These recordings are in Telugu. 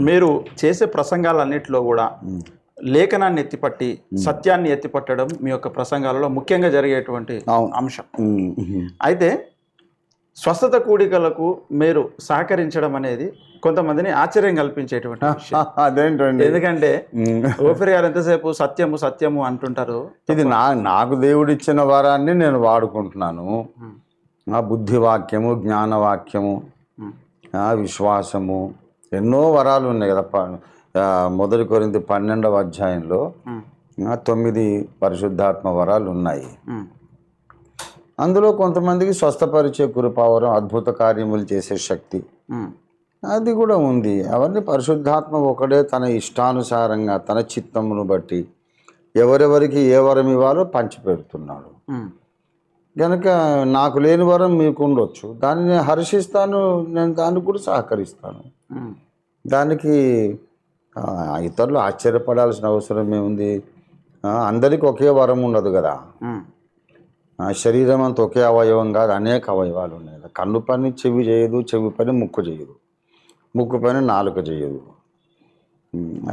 మీరు చేసే ప్రసంగాలన్నిటిలో కూడా లేఖనాన్ని ఎత్తిపట్టి సత్యాన్ని ఎత్తిపట్టడం మీ యొక్క ప్రసంగాలలో ముఖ్యంగా జరిగేటువంటి అంశం. అయితే స్వస్థత కూడికలకు మీరు సహకరించడం అనేది కొంతమందిని ఆశ్చర్యం కల్పించేటువంటి విషయం. అదేంటండి, ఎందుకంటే ఓఫిర్ గారు ఎంతసేపు సత్యము సత్యము అంటుంటారు. ఇది నాకు దేవుడిచ్చిన వరాన్ని నేను వాడుకుంటున్నాను. బుద్ధివాక్యము, జ్ఞానవాక్యము, విశ్వాసము, ఎన్నో వరాలు ఉన్నాయి కదా. 1 కొరింథీ 12వ అధ్యాయంలో 9 పరిశుద్ధాత్మ వరాలు ఉన్నాయి. అందులో కొంతమందికి స్వస్థపరిచే కృపావరం, అద్భుత కార్యములు చేసే శక్తి, అది కూడా ఉంది. అవన్నీ పరిశుద్ధాత్మ ఒకడే తన ఇష్టానుసారంగా తన చిత్తమును బట్టి ఎవరెవరికి ఏ వరం ఇవ్వాలో పంచిపెడుతున్నాడు. కనుక నాకు లేని వరం మీకు ఉండొచ్చు, దాన్ని నేను హర్షిస్తాను, నేను దానికి కూడా సహకరిస్తాను. దానికి ఇతరులు ఆశ్చర్యపడాల్సిన అవసరం ఏముంది? అందరికీ ఒకే వరం ఉండదు కదా. శరీరం అంతా ఒకే అవయవం కాదు, అనేక అవయవాలు ఉన్నాయి కదా. కన్ను పని చెవి చేయదు, చెవి పని ముక్కు చేయదు, ముక్కు పని నాలుక చేయదు.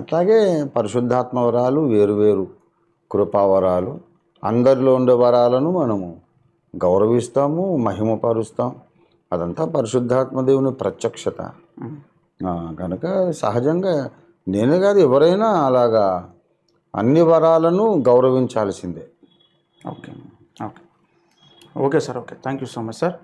అట్లాగే పరిశుద్ధాత్మ వరాలు వేరువేరు కృపావరాలు, అందరిలో ఉండే వరాలను మనము గౌరవిస్తాము, మహిమపరుస్తాం. అదంతా పరిశుద్ధాత్మ దేవుని ప్రత్యక్షత. కనుక సహజంగా నేనే కాదు, ఎవరైనా అలాగా అన్ని వరాలను గౌరవించాల్సిందే. Okay okay okay sir. Okay, thank you so much sir.